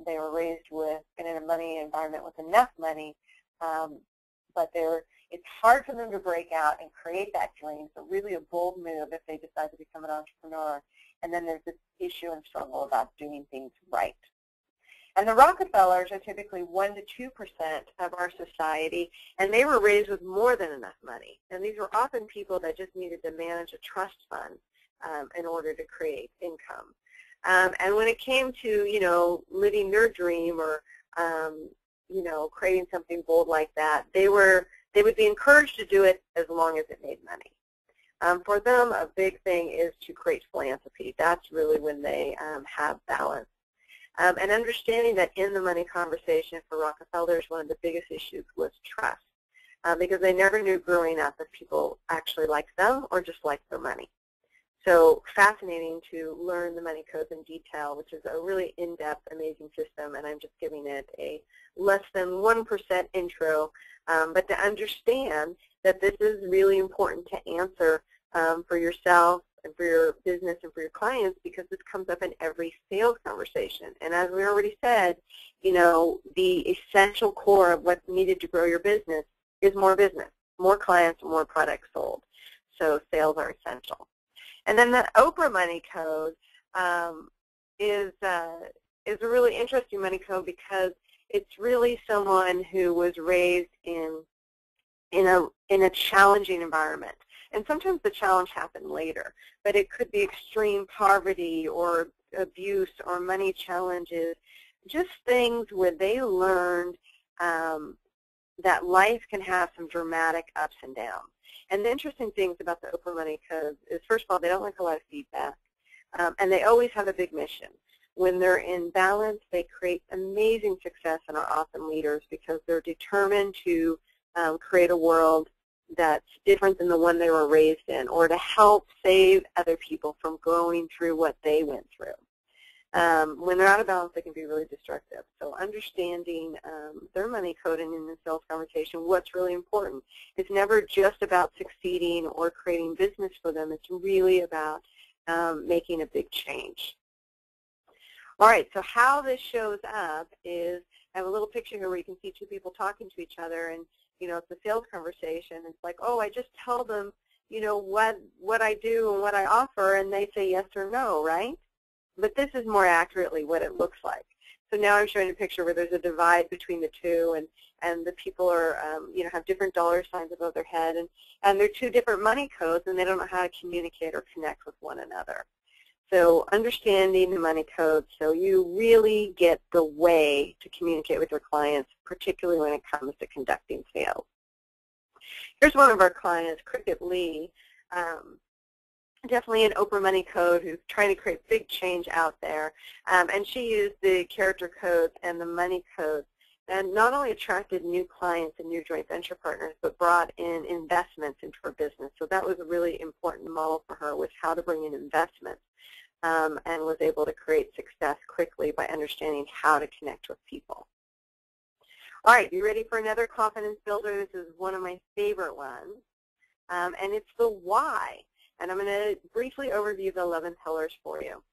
C: They were raised in a money environment with enough money. But it's hard for them to break out and create that dream, so really a bold move if they decide to become an entrepreneur. And then there's this issue and struggle about doing things right. And the Rockefellers are typically 1 to 2% of our society, and they were raised with more than enough money. And these were often people that just needed to manage a trust fund in order to create income. And when it came to, living their dream or creating something bold like that, they would be encouraged to do it as long as it made money. For them, a big thing is to create philanthropy. That's really when they have balance. And understanding that in the money conversation for Rockefellers, one of the biggest issues was trust, because they never knew growing up if people actually liked them or just liked their money. So fascinating to learn the money codes in detail, which is a really in-depth, amazing system, and I'm just giving it a less than 1% intro, but to understand that this is really important to answer for yourself and for your business and for your clients, because this comes up in every sales conversation. And as we already said, the essential core of what's needed to grow your business is more business, more clients, more products sold. So sales are essential. And then the Oprah money code is a really interesting money code because it's really someone who was raised in a challenging environment. And sometimes the challenge happened later, but it could be extreme poverty or abuse or money challenges, just things where they learned that life can have some dramatic ups and downs. And the interesting things about the Oprah money codes is, first of all, they don't like a lot of feedback, and they always have a big mission. When they're in balance, they create amazing success and are awesome leaders because they're determined to create a world that's different than the one they were raised in, or to help save other people from going through what they went through. When they're out of balance, they can be really destructive. So understanding their money code and in the sales conversation, what's really important. It's never just about succeeding or creating business for them. It's really about making a big change. All right, so how this shows up is I have a little picture here where you can see two people talking to each other, and it's a sales conversation. It's like, oh, I just tell them, what I do and what I offer, and they say yes or no, right? But this is more accurately what it looks like. So now I'm showing a picture where there's a divide between the two, and the people are, have different dollar signs above their head, and they're two different money codes, and they don't know how to communicate or connect with one another. So understanding the money codes so you really get the way to communicate with your clients, particularly when it comes to conducting sales. Here's one of our clients, Cricket Lee, definitely an Oprah money code who's trying to create big change out there. And she used the character codes and the money codes and not only attracted new clients and new joint venture partners, but brought in investments into her business. So that was a really important model for her, was how to bring in investments, and was able to create success quickly by understanding how to connect with people. All right, you ready for another confidence builder? This is one of my favorite ones, and it's the why. And I'm going to briefly overview the 11 pillars for you.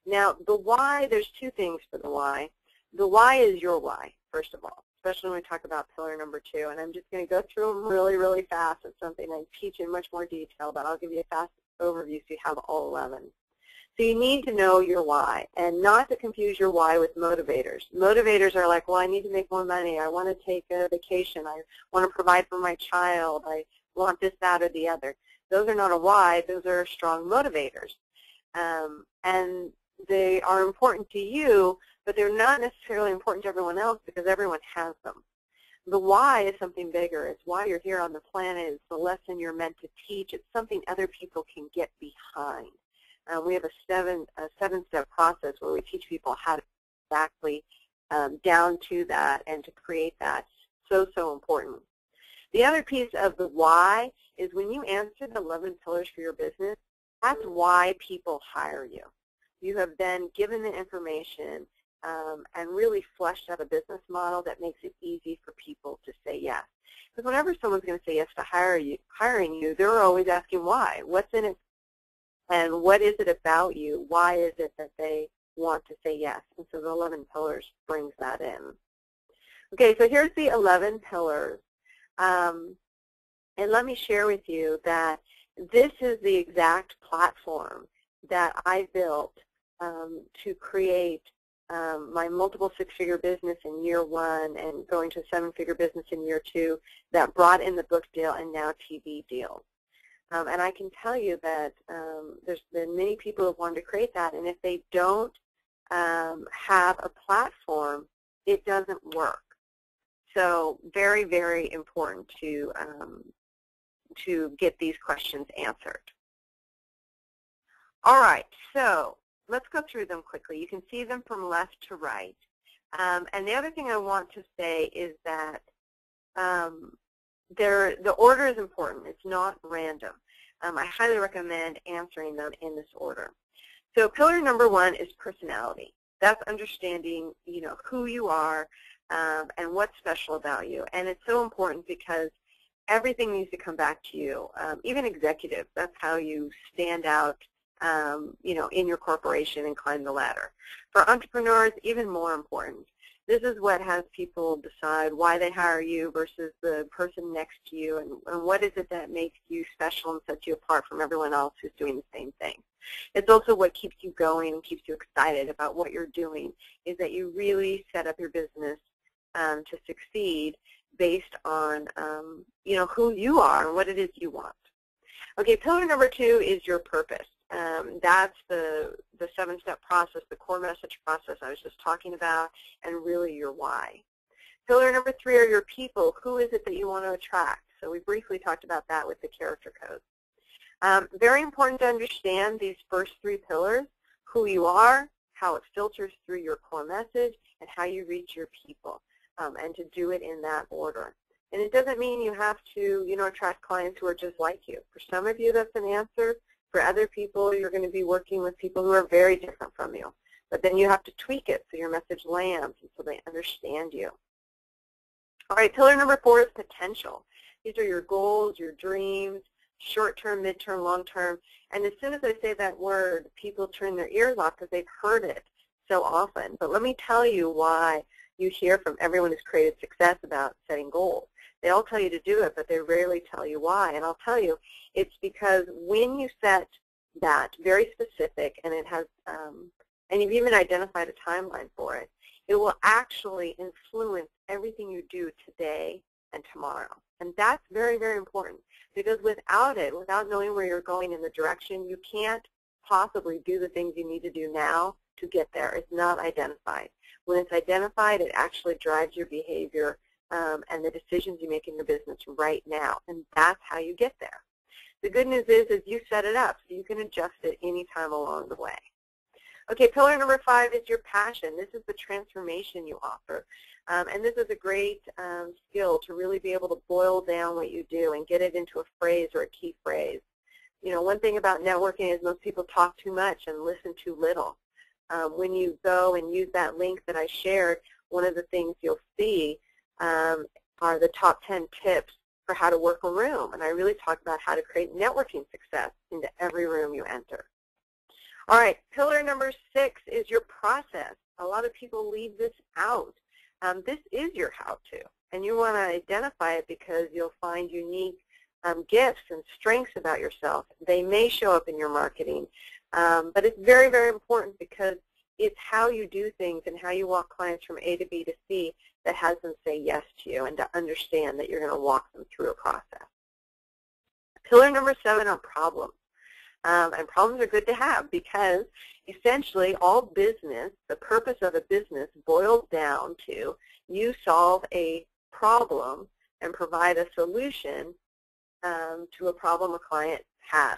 C: Now, the why, there's two things for the why. The why is your why, first of all, especially when we talk about pillar number 2. And I'm just going to go through them really, really fast. It's something I teach in much more detail, but I'll give you a fast overview so you have all 11. So you need to know your why, and not to confuse your why with motivators. Motivators are like, well, I need to make more money. I want to take a vacation. I want to provide for my child. I want this, that, or the other. Those are not a why. Those are strong motivators. And they are important to you, but they're not necessarily important to everyone else because everyone has them. The why is something bigger. It's why you're here on the planet. It's the lesson you're meant to teach. It's something other people can get behind. We have a seven-step process where we teach people how to exactly down to that and to create that. So, so important. The other piece of the why is when you answer the 11 pillars for your business, that's why people hire you. You have then given the information and really fleshed out a business model that makes it easy for people to say yes. Because whenever someone's going to say yes to hiring you, they're always asking why. What's in it? And what is it about you? Why is it that they want to say yes? And so the 11 pillars brings that in. Okay, so here's the 11 pillars. And let me share with you that this is the exact platform that I built to create my multiple six-figure business in year 1 and going to a 7-figure business in year 2 that brought in the book deal and now TV deals. And I can tell you that there's been many people who have wanted to create that, and if they don't have a platform, it doesn't work. So very, very important to get these questions answered. All right, so let's go through them quickly. You can see them from left to right. And the other thing I want to say is that the order is important. It's not random. I highly recommend answering them in this order. So pillar number 1 is personality. That's understanding, who you are and what's special about you. And it's so important because everything needs to come back to you. Even executives, that's how you stand out, in your corporation and climb the ladder. For entrepreneurs, even more important. This is what has people decide why they hire you versus the person next to you, and what is it that makes you special and sets you apart from everyone else who's doing the same thing. It's also what keeps you going and keeps you excited about what you're doing, is that you really set up your business to succeed based on, who you are and what it is you want. Okay, pillar number 2 is your purpose. That's the 7-step process, the core message process I was just talking about, and really your why. Pillar number 3 are your people. Who is it that you want to attract? So we briefly talked about that with the character codes. Very important to understand these first 3 pillars, who you are, how it filters through your core message, and how you reach your people, and to do it in that order. And it doesn't mean you have to, attract clients who are just like you. For some of you, that's an answer. For other people, you're going to be working with people who are very different from you. But then you have to tweak it so your message lands and so they understand you. All right, pillar number 4 is potential. These are your goals, your dreams, short-term, mid-term, long-term. And as soon as I say that word, people turn their ears off because they've heard it so often. But let me tell you why, you hear from everyone who's created success about setting goals. They all tell you to do it, but they rarely tell you why. And I'll tell you, it's because when you set that very specific, and it has, and you've even identified a timeline for it, it will actually influence everything you do today and tomorrow. And that's very, very important, because without it, without knowing where you're going in the direction, you can't possibly do the things you need to do now to get there. It's not identified. When it's identified, it actually drives your behavior and the decisions you make in your business right now, and that's how you get there. The good news is you set it up, so you can adjust it anytime along the way. Okay, pillar number 5 is your passion. This is the transformation you offer, and this is a great skill to really be able to boil down what you do and get it into a phrase or a key phrase. You know, one thing about networking is most people talk too much and listen too little. When you go and use that link that I shared, one of the things you'll see are the top 10 tips for how to work a room. And I really talk about how to create networking success into every room you enter. All right, pillar number 6 is your process. A lot of people leave this out. This is your how-to, and you want to identify it because you'll find unique gifts and strengths about yourself. They may show up in your marketing, but it's very, very important because it's how you do things and how you walk clients from A to B to C that has them say yes to you and to understand that you're going to walk them through a process. Pillar number 7 are problems. And problems are good to have because essentially all business, the purpose of a business boils down to you solve a problem and provide a solution to a problem a client has.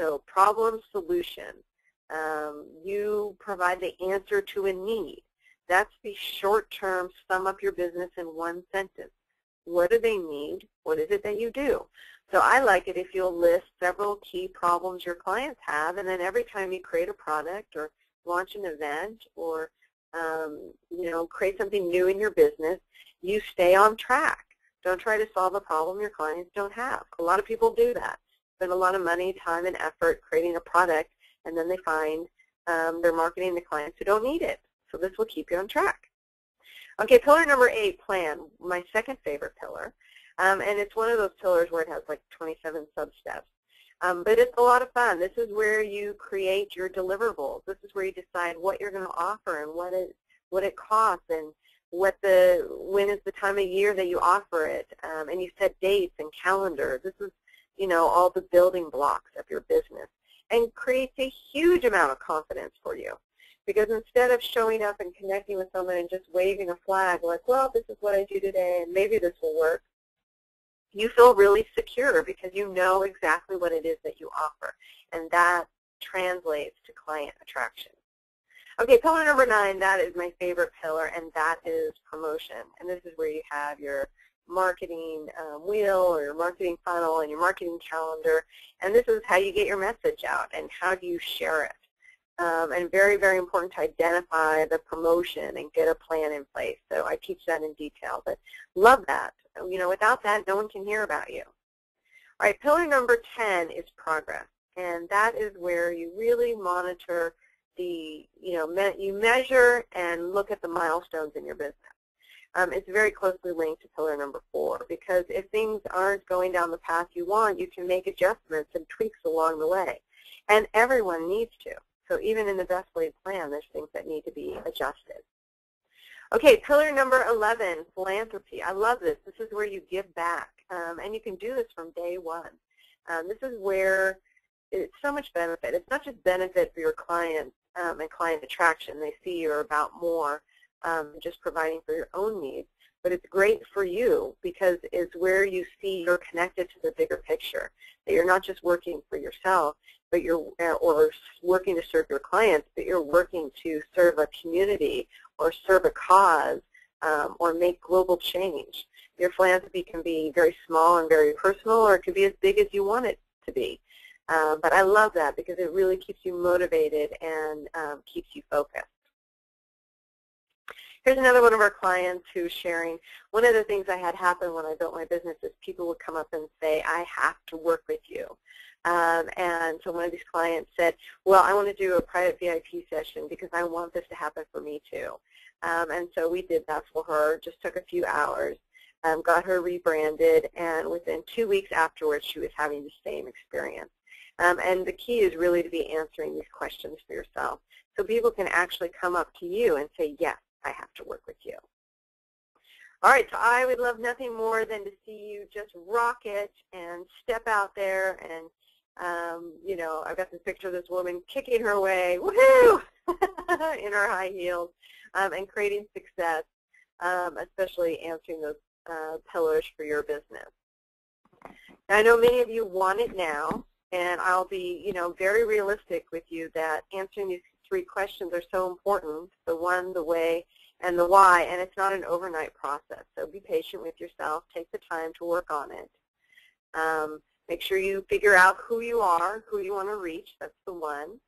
C: So problem, solution. You provide the answer to a need. That's the short-term sum up your business in one sentence. What do they need? What is it that you do? So I like it if you'll list several key problems your clients have, and then every time you create a product or launch an event or you know, create something new in your business, you stay on track. Don't try to solve a problem your clients don't have. A lot of people do that. Spend a lot of money, time, and effort creating a product, and then they find they're marketing to clients who don't need it. So this will keep you on track. Okay, pillar number 8, plan, my second favorite pillar. And it's one of those pillars where it has like 27 sub-steps. But it's a lot of fun. This is where you create your deliverables. This is where you decide what you're going to offer and what it costs and when is the time of year that you offer it. And you set dates and calendars. This is, you know, all the building blocks of your business, and creates a huge amount of confidence for you. Because instead of showing up and connecting with someone and just waving a flag like, well, this is what I do today and maybe this will work, you feel really secure because you know exactly what it is that you offer, and that translates to client attraction. Okay, pillar number 9, that is my favorite pillar, and that is promotion. And this is where you have your marketing wheel or your marketing funnel and your marketing calendar, and this is how you get your message out and how do you share it. And very, very important to identify the promotion and get a plan in place. So I teach that in detail, but love that. You know, without that, no one can hear about you. All right, pillar number 10 is progress, and that is where you really monitor the, you know, you measure and look at the milestones in your business. It's very closely linked to pillar number 4 because if things aren't going down the path you want, you can make adjustments and tweaks along the way, and everyone needs to. So even in the best laid plan, there's things that need to be adjusted. Okay, pillar number 11, philanthropy. I love this. This is where you give back, and you can do this from day one. This is where it's so much benefit. It's not just benefit for your clients and client attraction. They see you're about more just providing for your own needs, but it's great for you because it's where you see you're connected to the bigger picture, that you're not just working for yourself, but you're or working to serve your clients, but you're working to serve a community or serve a cause or make global change. Your philanthropy can be very small and very personal, or it can be as big as you want it to be. But I love that because it really keeps you motivated and keeps you focused. Here's another one of our clients who's sharing, one of the things I had happen when I built my business is people would come up and say, I have to work with you. And so one of these clients said, well, I want to do a private VIP session because I want this to happen for me too. And so we did that for her, just took a few hours, got her rebranded, and within 2 weeks afterwards she was having the same experience. And the key is really to be answering these questions for yourself so people can actually come up to you and say, yes, I have to work with you. All right, so I would love nothing more than to see you just rock it and step out there and, you know, I've got this picture of this woman kicking her way, woohoo, in her high heels and creating success, especially answering those pillars for your business. Now, I know many of you want it now, and I'll be, you know, very realistic with you that answering these 3 questions are so important, the when, the way, and the why, and it's not an overnight process. So be patient with yourself. Take the time to work on it. Make sure you figure out who you are, who you want to reach. That's the one.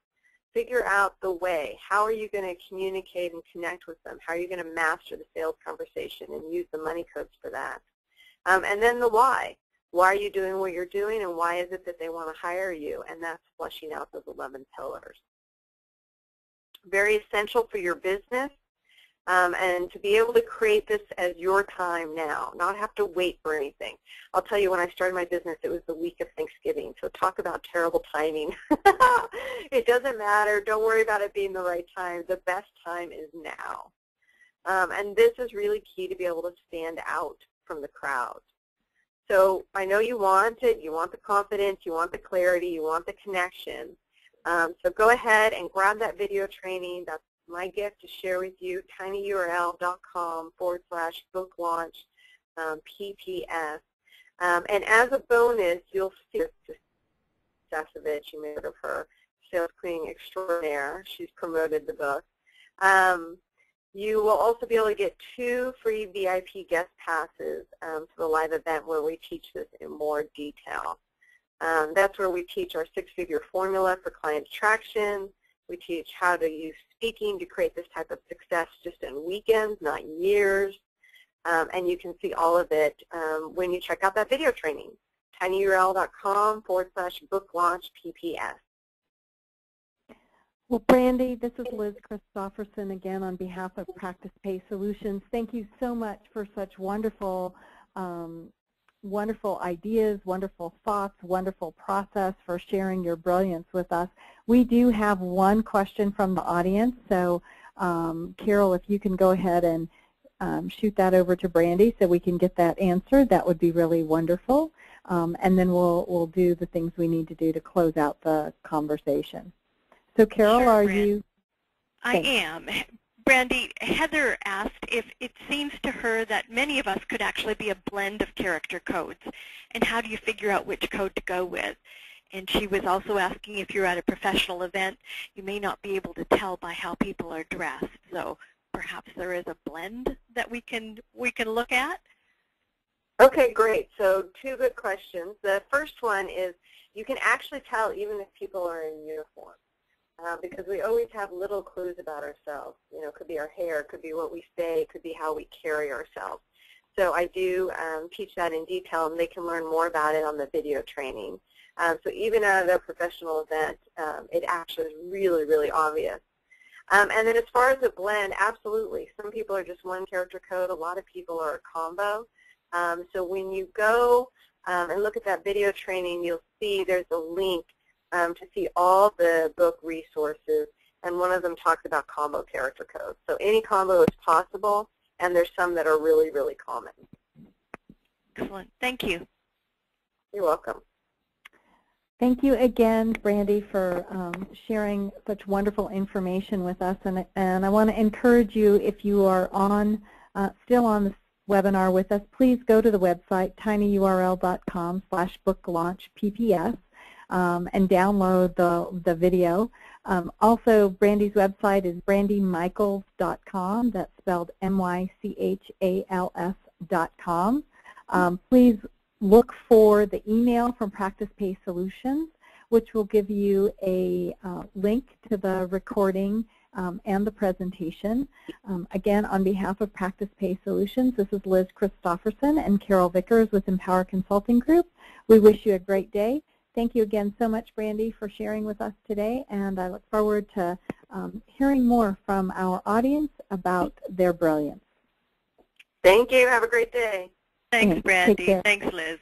C: Figure out the way. How are you going to communicate and connect with them? How are you going to master the sales conversation and use the money codes for that? And then the why. Why are you doing what you're doing, and why is it that they want to hire you? And that's fleshing out those 11 pillars. Very essential for your business. And to be able to create this as your time now, not have to wait for anything. I'll tell you, when I started my business, it was the week of Thanksgiving, so talk about terrible timing. It doesn't matter. Don't worry about it being the right time. The best time is now. And this is really key to be able to stand out from the crowd. So I know you want it. You want the confidence. You want the clarity. You want the connection. So go ahead and grab that video training. That's my gift to share with you, tinyurl.com/book launch PPS. And as a bonus, you'll see Sasovich, you may have heard of her, Sales Queen Extraordinaire. She's promoted the book. You will also be able to get 2 free VIP guest passes to the live event where we teach this in more detail. That's where we teach our 6-figure formula for client attraction. We teach how to use speaking to create this type of success just in weekends, not years. And you can see all of it when you check out that video training, tinyurl.com/book launch PPS.
B: Well, Brandy, this is Liz Christofferson again on behalf of Practice Pay Solutions. Thank you so much for such wonderful wonderful ideas, wonderful thoughts, wonderful process, for sharing your brilliance with us. We do have one question from the audience, so Carol, if you can go ahead and shoot that over to Brandy so we can get that answered, that would be really wonderful. And then we'll do the things we need to do to close out the conversation. So Carol,
A: Sure,
B: are
A: Brandy.
B: you?
A: I am. Brandy, Heather asked if it seems to her that many of us could actually be a blend of character codes, and how do you figure out which code to go with? And she was also asking if you're at a professional event, you may not be able to tell by how people are dressed. So perhaps there is a blend that we can look at.
C: Okay, great. So 2 good questions. The first one is you can actually tell even if people are in uniform. Because we always have little clues about ourselves. You know, it could be our hair, it could be what we say, it could be how we carry ourselves. So I do teach that in detail, and they can learn more about it on the video training. So even at a professional event, it actually is really, really obvious. And then as far as the blend, absolutely. Some people are just one character code. A lot of people are a combo. So when you go and look at that video training, you'll see there's a link to see all the book resources, and one of them talks about combo character codes. So any combo is possible, and there's some that are really, really common.
A: Excellent. Thank you.
C: You're welcome.
B: Thank you again, Brandy, for sharing such wonderful information with us. And I want to encourage you, if you are still on this webinar with us, please go to the website, tinyurl.com/booklaunchpps. And download the video. Also, Brandy's website is brandymychals.com. That's spelled MYCHALS.com. Please look for the email from Practice Pay Solutions, which will give you a link to the recording and the presentation. Again, on behalf of Practice Pay Solutions, this is Liz Christofferson and Carol Vickers with Empower Consulting Group. We wish you a great day. Thank you again so much, Brandy, for sharing with us today, and I look forward to hearing more from our audience about their brilliance.
C: Thank you. Have a great day.
A: Thanks, Brandy.
B: Take care.
A: Thanks, Liz.